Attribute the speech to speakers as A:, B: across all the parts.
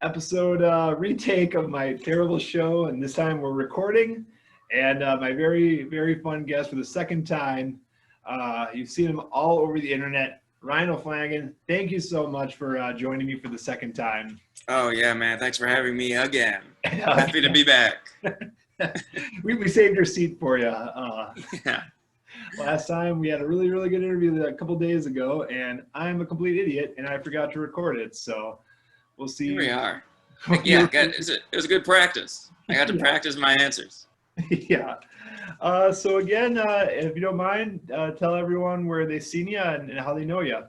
A: episode retake of my terrible show, and this time we're recording. And my very, very fun guest for the second time. You've seen him all over the internet. Ryan O'Flanagan, thank you so much for joining me for the second time.
B: Oh, yeah, man. Thanks for having me again. Happy to be back.
A: we saved your seat for you.
B: Yeah.
A: Last time we had a really, really good interview a couple days ago, and I'm a complete idiot, and I forgot to record it. So we'll see.
B: Here we are. Yeah, it was a good practice. I got to practice my answers.
A: Yeah. So again, if you don't mind, tell everyone where they've seen you and how they know you.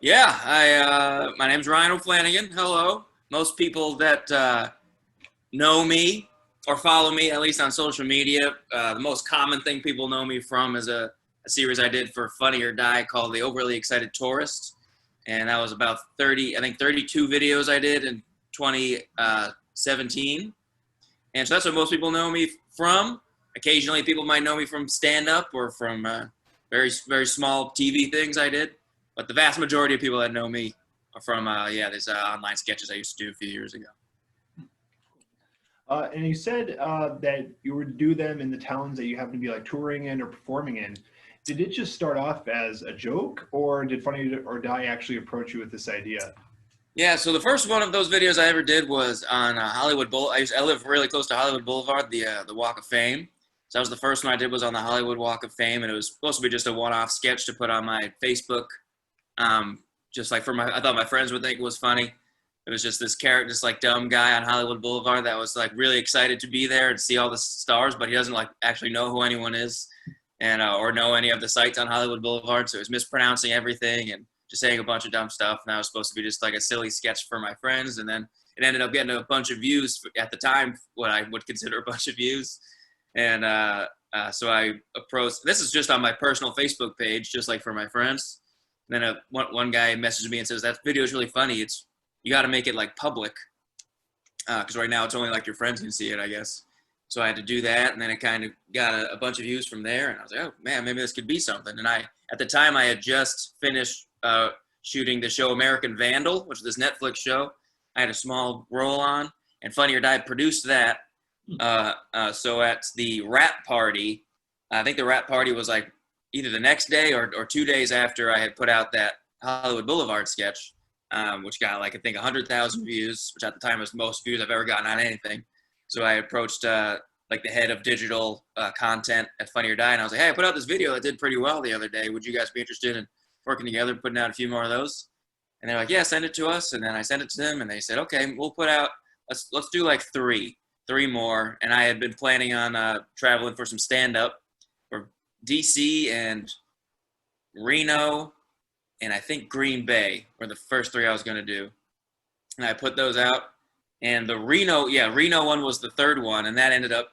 B: Yeah, my name's Ryan O'Flanagan. Hello. Most people that know me or follow me, at least on social media, the most common thing people know me from is a series I did for Funny or Die called The Overly Excited Tourist. And that was about 32 videos I did in 2017. And so that's what most people know me from. Occasionally people might know me from stand-up or from very, very small TV things I did. But the vast majority of people that know me are from, these online sketches I used to do a few years ago.
A: And you said that you would do them in the towns that you happen to be like touring in or performing in. Did it just start off as a joke, or did Funny or Die actually approach you with this idea?
B: Yeah, so the first one of those videos I ever did was on Hollywood Boulevard. I live really close to Hollywood Boulevard, the Walk of Fame. So that was the first one I did, was on the Hollywood Walk of Fame, and it was supposed to be just a one-off sketch to put on my Facebook. Just like I thought my friends would think it was funny. It was just this character, this like dumb guy on Hollywood Boulevard that was like really excited to be there and see all the stars, but he doesn't like actually know who anyone is, and or know any of the sites on Hollywood Boulevard. So he was mispronouncing everything and just saying a bunch of dumb stuff. And that was supposed to be just like a silly sketch for my friends. And then it ended up getting a bunch of views at the time, what I would consider a bunch of views. And so I approached, this is just on my personal Facebook page, just like for my friends. And then one guy messaged me and says, that video is really funny. You got to make it like public, because right now it's only like your friends can see it, I guess. So I had to do that, and then it kind of got a bunch of views from there. And I was like, oh man, maybe this could be something. And at the time, I had just finished shooting the show American Vandal, which is this Netflix show. I had a small role on, and Funny or Die produced that. So at the rap party, I think the rap party was like either the next day or 2 days after I had put out that Hollywood Boulevard sketch. Which got like I think 100,000 views, which at the time was the most views I've ever gotten on anything. So I approached like the head of digital content at Funny or Die, and I was like, hey, I put out this video that did pretty well the other day. Would you guys be interested in working together, putting out a few more of those? And they're like, yeah, send it to us. And then I sent it to them, and they said, okay, we'll put out, let's do like three more. And I had been planning on traveling for some stand-up for DC and Reno, and I think Green Bay were the first three I was going to do. And I put those out. And the Reno one was the third one, and that ended up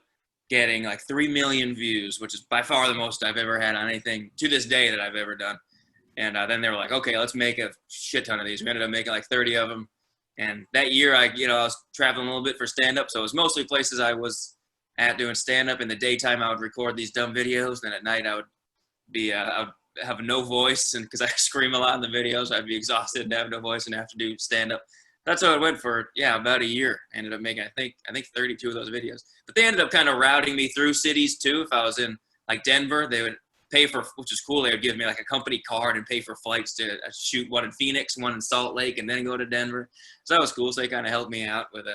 B: getting like 3 million views, which is by far the most I've ever had on anything to this day that I've ever done. And then they were like, okay, let's make a shit ton of these. We ended up making like 30 of them. And that year I was traveling a little bit for stand-up, so it was mostly places I was at doing stand-up. In the daytime, I would record these dumb videos. Then at night, I would be have no voice, and because I scream a lot in the videos, I'd be exhausted and have no voice and have to do stand-up. That's how it went for about a year. I ended up making I think 32 of those videos. But they ended up kind of routing me through cities too. If I was in like Denver, they would pay for, which is cool, they would give me like a company card and pay for flights to shoot one in Phoenix, one in Salt Lake, and then go to Denver. So that was cool. So they kind of helped me out with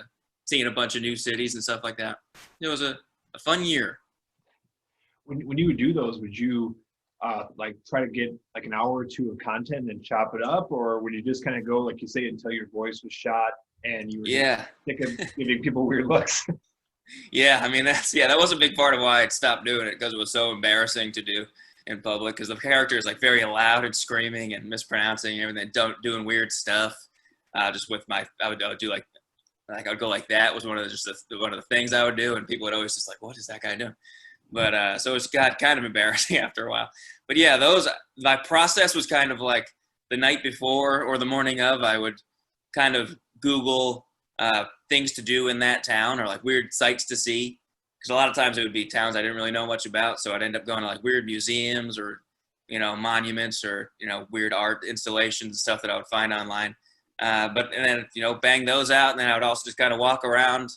B: seeing a bunch of new cities and stuff like that. It was a fun year.
A: When you would do those, would you like try to get like an hour or two of content and chop it up, or would you just kind of go, like you say, until your voice was shot and you were sick of giving people weird looks?
B: Yeah, I mean, that was a big part of why I stopped doing it, because it was so embarrassing to do in public, because the character is like very loud and screaming and mispronouncing and everything, doing weird stuff. Just with I would do like I would go like that was one of the things I would do, and people would always just like, what is that guy doing? But so it got kind of embarrassing after a while. But yeah, my process was kind of like the night before or the morning of, I would kind of Google things to do in that town, or like weird sites to see. Because a lot of times it would be towns I didn't really know much about. So I'd end up going to like weird museums or, monuments or, weird art installations and stuff that I would find online. And then, bang those out. And then I would also just kind of walk around,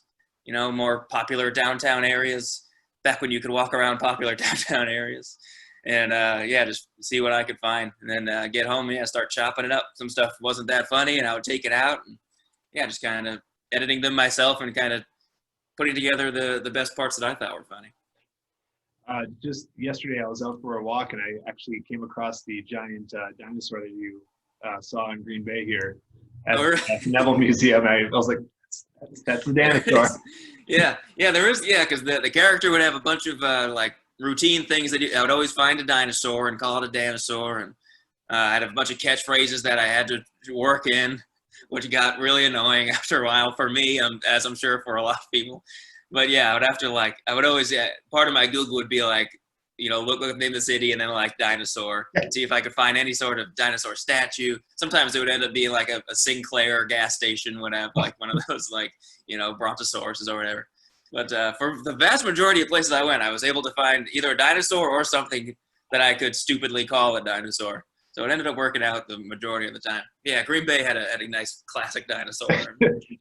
B: more popular downtown areas, back when you could walk around popular downtown areas. And, just see what I could find. And then get home, start chopping it up. Some stuff wasn't that funny, and I would take it out. And, just kind of editing them myself and kind of putting together the best parts that I thought were funny.
A: Just yesterday, I was out for a walk, and I actually came across the giant dinosaur that you saw in Green Bay here at the Neville Museum. I was like, that's the dinosaur.
B: Yeah, there is. Yeah, because the character would have a bunch of routine things that I would always find a dinosaur and call it a dinosaur, and I had a bunch of catchphrases that I had to work in, which got really annoying after a while for me, as I'm sure for a lot of people. But yeah, I would have to I would always, part of my Google would be look at the name of the city and then dinosaur, and see if I could find any sort of dinosaur statue. Sometimes it would end up being a Sinclair gas station would have one of those brontosauruses or whatever. But for the vast majority of places I went, I was able to find either a dinosaur or something that I could stupidly call a dinosaur. So it ended up working out the majority of the time. Yeah, Green Bay had a nice classic dinosaur.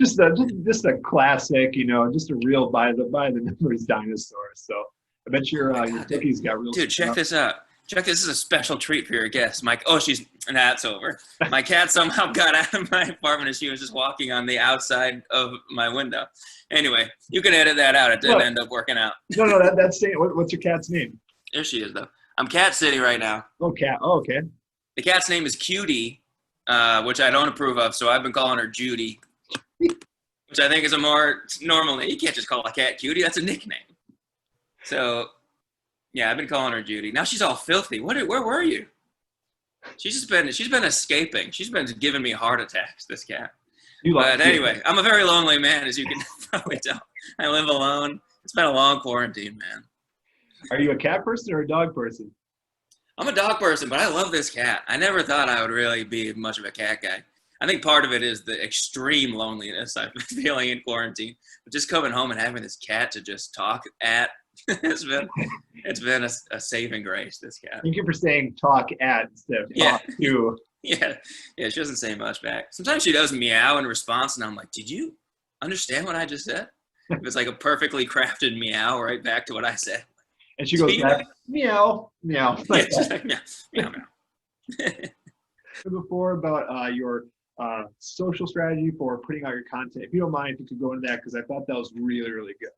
A: just a classic, just a real by the numbers dinosaur. So I bet your cookies got real.
B: Dude, check this out. This is a special treat for your guest, Mike. Oh, that's over. My cat somehow got out of my apartment and she was just walking on the outside of my window. Anyway, you can edit that out. It didn't end up working out.
A: No, that's saying. What's your cat's name?
B: There she is, though. I'm cat sitting right now.
A: Oh, cat. Oh, okay.
B: The cat's name is Cutie, which I don't approve of, so I've been calling her Judy, which I think is a more normal name. You can't just call a cat Cutie. That's a nickname. So, yeah, I've been calling her Judy. Now she's all filthy. Where were you? She's been escaping. She's been giving me heart attacks, this cat. But anyway, I'm a very lonely man, as you can probably tell. I live alone. It's been a long quarantine, man.
A: Are you a cat person or a dog person?
B: I'm a dog person, but I love this cat. I never thought I would really be much of a cat guy. I think part of it is the extreme loneliness I've been feeling in quarantine. But just coming home and having this cat to just talk at, it's been a saving grace, this cat.
A: Thank you for saying talk at instead of talk to.
B: Yeah, she doesn't say much back. Sometimes she does meow in response, and I'm like, did you understand what I just said? It's like a perfectly crafted meow right back to what I said.
A: And she goes back, meow, meow.
B: Yeah, she's like, meow, meow, meow.
A: Before about your social strategy for putting out your content. If you don't mind, if you could go into that, because I thought that was really, really good.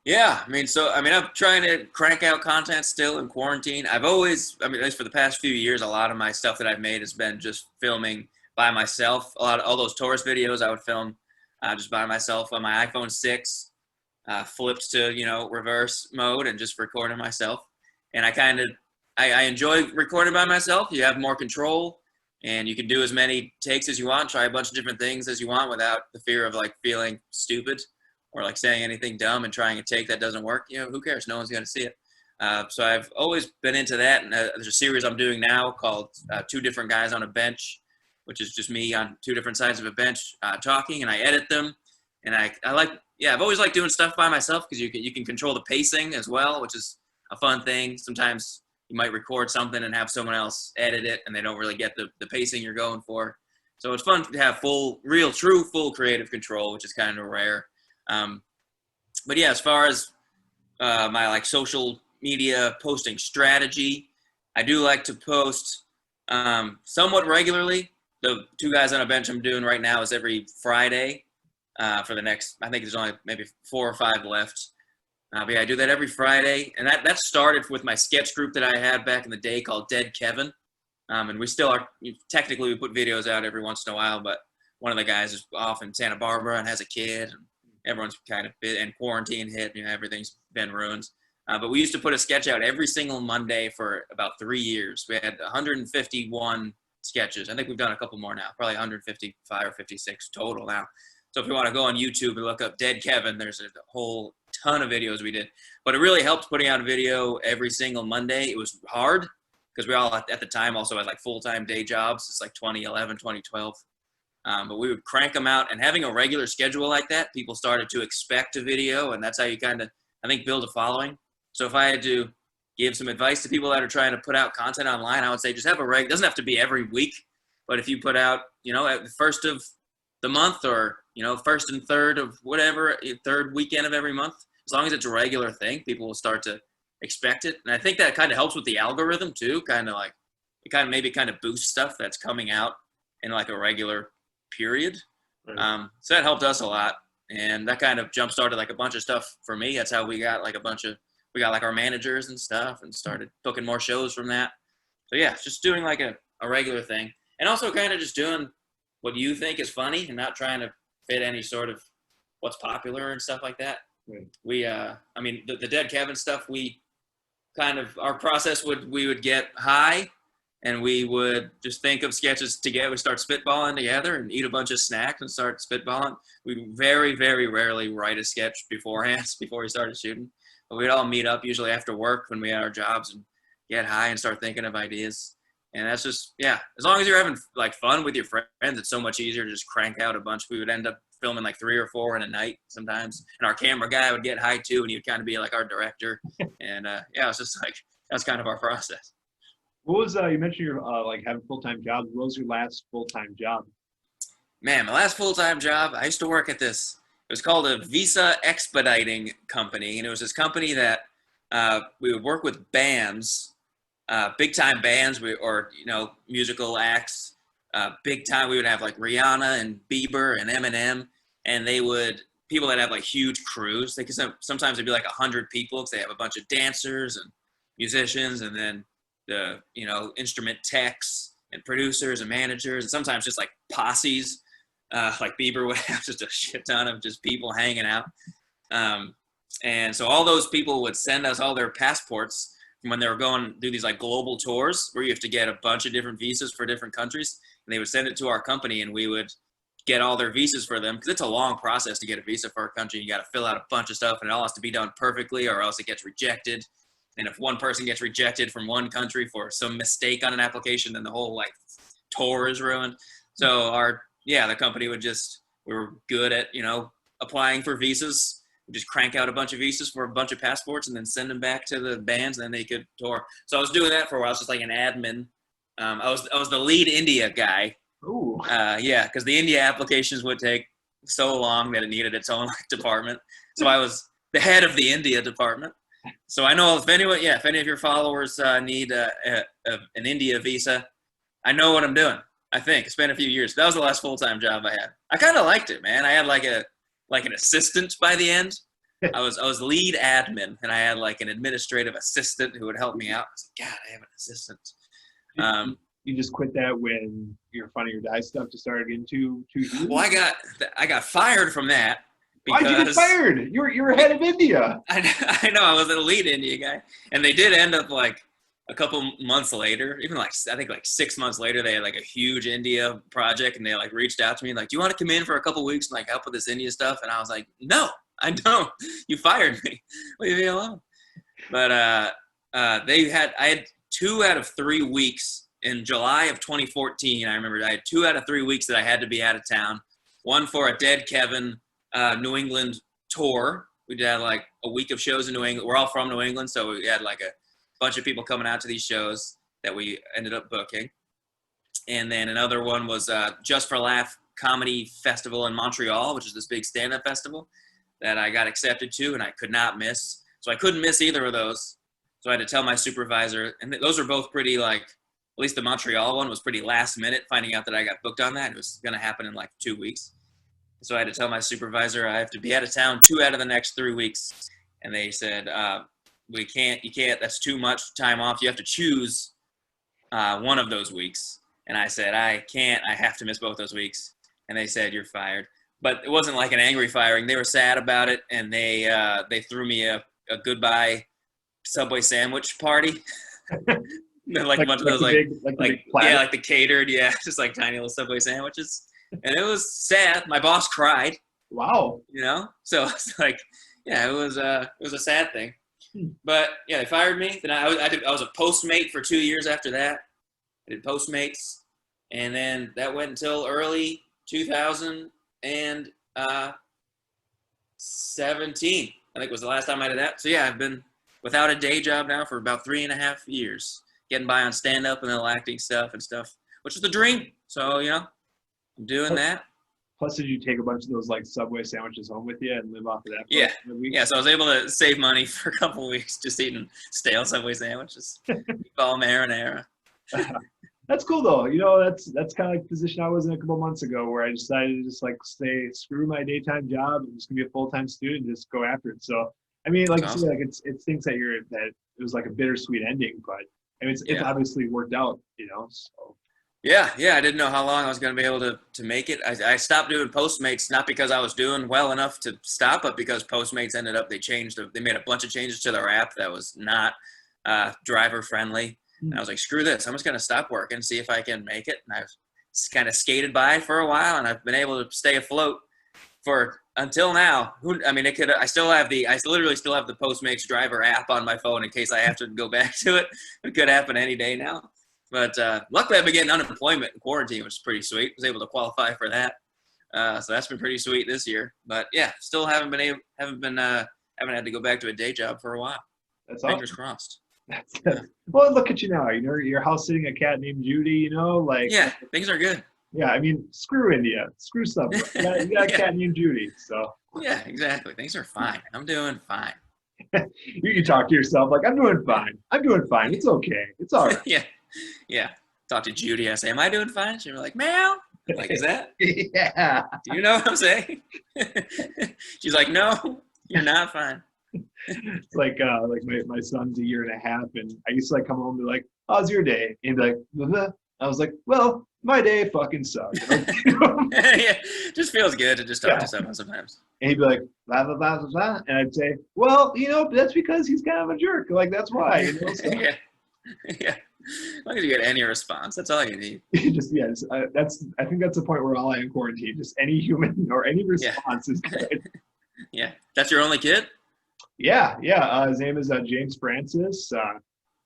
B: Yeah, I'm trying to crank out content still in quarantine. I've always, at least for the past few years, a lot of my stuff that I've made has been just filming by myself. All those tourist videos I would film just by myself on my iPhone 6. Flipped to reverse mode and just recording myself, and I enjoy recording by myself. You have more control, and you can do as many takes as you want, try a bunch of different things as you want without the fear of feeling stupid or saying anything dumb and trying a take that doesn't work. Who cares? No one's going to see it. So I've always been into that, and there's a series I'm doing now called Two Different Guys on a Bench, which is just me on two different sides of a bench talking, and I edit them, and I've always liked doing stuff by myself because you can control the pacing as well, which is a fun thing. Sometimes you might record something and have someone else edit it, and they don't really get the pacing you're going for. So it's fun to have full creative control, which is kind of rare. But yeah, as far as my social media posting strategy, I do like to post somewhat regularly. The Two Guys on a Bench I'm doing right now is every Friday. For the next, I think there's only maybe 4 or 5 left. But yeah, I do that every Friday. And that started with my sketch group that I had back in the day called Dead Kevin. And we still are, technically we put videos out every once in a while, but one of the guys is off in Santa Barbara and has a kid. And everyone's kind of been, and quarantine hit, everything's been ruined. But we used to put a sketch out every single Monday for about 3 years. We had 151 sketches. I think we've done a couple more now, probably 155 or 56 total now. So if you want to go on YouTube and look up Dead Kevin, there's a whole ton of videos we did. But it really helped putting out a video every single Monday. It was hard because we all at the time also had full-time day jobs. It's 2011, 2012. But we would crank them out. And having a regular schedule like that, people started to expect a video. And that's how you kind of, I think, build a following. So if I had to give some advice to people that are trying to put out content online, I would say just have it doesn't have to be every week. But if you put out, you know, at the first of the month, or, you know, first and third of whatever, third weekend of every month, as long as it's a regular thing, people will start to expect it. And I think that kind of helps with the algorithm too. Kind of like, it kind of maybe kind of boosts stuff that's coming out in like a regular period.
A: Right.
B: So that helped us a lot. And that kind of jump started like a bunch of stuff for me. That's how we got like we got like our managers and stuff, and started booking more shows from that. So yeah, just doing like a regular thing. And also kind of just doing what you think is funny and not trying to fit any sort of what's popular and stuff like that.
A: Right.
B: We, I mean, the Dead Kevin stuff, we kind of, our process we would get high and we would just think of sketches together. We start spitballing together and eat a bunch of snacks and start spitballing. We very, very rarely write a sketch beforehand, before we started shooting. But we'd all meet up usually after work when we had our jobs and get high and start thinking of ideas. And that's just, yeah, as long as you're having like fun with your friends, it's so much easier to just crank out a bunch. We would end up filming like 3 or 4 in a night sometimes. And our camera guy would get high too, and he would kind of be like our director. And yeah, it's just like, that's kind of our process.
A: What was, you mentioned you're like having full-time jobs. What was your last full-time job?
B: Man, my last full-time job, I used to work at this. It was called a visa expediting company. And it was this company that we would work with bands, big-time bands, or, you know, musical acts. Big time, we would have like Rihanna and Bieber and Eminem, and people that have like huge crews. They could sometimes it'd be like 100 people because they have a bunch of dancers and musicians, and then the, you know, instrument techs and producers and managers, and sometimes just like posses. Like Bieber would have just a shit ton of just people hanging out. And so all those people would send us all their passports from when they were going through these like global tours where you have to get a bunch of different visas for different countries. And they would send it to our company, and we would get all their visas for them, because it's a long process to get a visa for a country. You got to fill out a bunch of stuff, and it all has to be done perfectly, or else it gets rejected. And if one person gets rejected from one country for some mistake on an application, then the whole like tour is ruined. So the company we were good at, you know, applying for visas. We just crank out a bunch of visas for a bunch of passports and then send them back to the bands, and then they could tour. So I was doing that for a while. I was just like an admin. I was the lead India guy.
A: Ooh.
B: Yeah, because the India applications would take so long that it needed its own department. So I was the head of the India department. So I know if any of your followers need an India visa, I know what I'm doing. I think it's been a few years. That was the last full-time job I had. I kind of liked it, man. I had like an assistant by the end. I was lead admin, and I had like an administrative assistant who would help me out. I was like, God, I have an assistant.
A: You just quit that when your Funny or Die stuff just started getting too huge?
B: Well, I got fired from that.
A: Why'd you get fired? You were head of India.
B: I know. I was a lead India guy, and they did end up like a couple months later, even like I think like 6 months later, they had like a huge India project, and they like reached out to me like, "Do you want to come in for a couple weeks and like help with this India stuff?" And I was like, "No, I don't. You fired me. Leave me alone." But I had 2 out of 3 weeks in July of 2014. I remember I had 2 out of 3 weeks that I had to be out of town. One for a Dead Kevin New England tour. We did like a week of shows in New England. We're all from New England, so we had like a bunch of people coming out to these shows that we ended up booking. And then another one was Just for Laugh Comedy Festival in Montreal, which is this big stand-up festival that I got accepted to and I could not miss. So I couldn't miss either of those. So I had to tell my supervisor, and those were both pretty like, at least the Montreal one was pretty last minute, finding out that I got booked on that. It was going to happen in like 2 weeks. So I had to tell my supervisor I have to be out of town 2 out of the next 3 weeks. And they said, you can't, that's too much time off. You have to choose one of those weeks. And I said, I can't, I have to miss both those weeks. And they said, you're fired. But it wasn't like an angry firing. They were sad about it. And they threw me a goodbye Subway sandwich party. like a bunch of those, like the catered, just like tiny little Subway sandwiches. And it was sad. My boss cried.
A: Wow.
B: You know? So it's like, yeah, it was a sad thing. But yeah, they fired me. Then I was a Postmate for 2 years after that. I did Postmates, and then that went until early 2017. I think was the last time I did that. So yeah, I've been without a day job now for about 3.5 years, getting by on stand-up and little acting stuff and stuff. which is the dream. So, you know, I'm doing that.
A: Plus, did you take a bunch of those like Subway sandwiches home with you and live off of that?
B: Yeah.
A: For a week?
B: Yeah, so I was able to save money for a couple of weeks just eating stale Subway sandwiches. Meatball marinara.
A: That's cool though. You know, that's kind of like the position I was in a couple months ago, where I decided to just like screw my daytime job. I'm just gonna be a full-time student and just go after it. So, I mean, like,
B: Awesome.
A: you say, like it stinks that it was like a bittersweet ending, but I mean, it's obviously worked out, you know. So.
B: Yeah, I didn't know how long I was going to be able to make it. I stopped doing Postmates, not because I was doing well enough to stop, but because Postmates they made a bunch of changes to their app that was not driver friendly. And I was like, screw this. I'm just going to stop working and see if I can make it. And I've kind of skated by for a while, and I've been able to stay afloat until now. I literally still have the Postmates driver app on my phone in case I have to go back to it. It could happen any day now. But luckily, I've been getting unemployment in quarantine, which is pretty sweet. I was able to qualify for that, so that's been pretty sweet this year. But yeah, still haven't had to go back to a day job for a while.
A: That's
B: Fingers
A: awesome.
B: crossed.
A: Well, look at you now. You know, you're house sitting a cat named Judy. You know, like
B: Yeah, things are good.
A: Yeah, I mean, screw India, screw Subway. You got a cat named Judy, so.
B: Yeah, exactly. Things are fine. I'm doing fine.
A: You can talk to yourself like, I'm doing fine. I'm doing fine. It's okay. It's all right.
B: Yeah. Talk to Judy. I say, am I doing fine? She'll be like, meow. I'm like, is that?
A: Yeah.
B: Do you know what I'm saying? She's like, no, you're not fine.
A: It's like my son's a year and a half, and I used to like come home and be like, how's your day? And he'd be like, blah. I was like, well, my day fucking sucks.
B: Yeah, just feels good to just talk to someone sometimes.
A: And he'd be like, blah, blah, blah, blah, blah. And I'd say, well, you know, that's because he's kind of a jerk. Like, that's why. You know? So,
B: yeah. As long as you get any response, that's all you need.
A: I think that's the point where all I in quarantine. Just any human or any response is good.
B: Yeah. That's your only kid?
A: Yeah. His name is James Francis.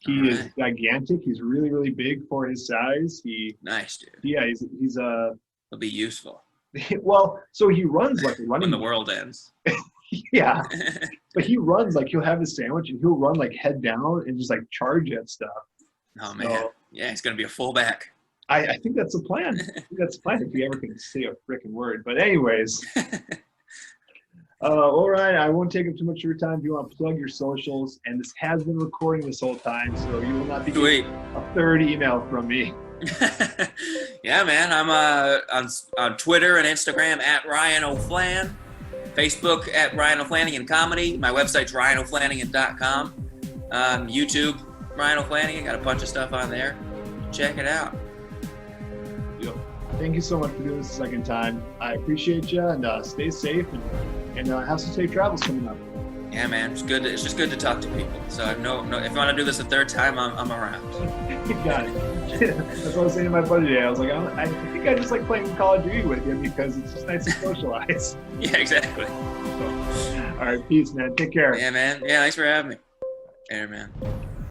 A: He is gigantic. He's really, really big for his size.
B: Nice, dude.
A: Yeah, he's
B: He'll be useful.
A: Well, so he runs like a running.
B: When the world ends.
A: Yeah, but he runs like he'll have his sandwich and he'll run like head down and just like charge at stuff.
B: Oh man, yeah, he's gonna be a fullback.
A: I think that's the plan. If he ever can say a freaking word. But anyways. All right, I won't take up too much of your time. If you want to plug your socials, and this has been recording this whole time, so you will not be getting a third email from me.
B: Yeah, man, I'm on Twitter and Instagram at Ryan O'Flan, Facebook at Ryan O'Flanagan Comedy. My website's RyanO'Flanagan.com. YouTube, Ryan O'Flanagan. Got a bunch of stuff on there. Check it out.
A: Yep. Thank you so much for doing this the second time. I appreciate you, and stay safe, and have some safe travels coming up.
B: Yeah, man, it's good. It's just good to talk to people. So if you want to do this a third time, I'm around.
A: You got it. That's what I was saying to my buddy today. I was like, I think I just like playing Call of Duty with you because it's just nice to socialize.
B: Yeah, exactly.
A: So, all right, peace, man. Take care.
B: Yeah, man. Yeah, thanks for having me. Later, man.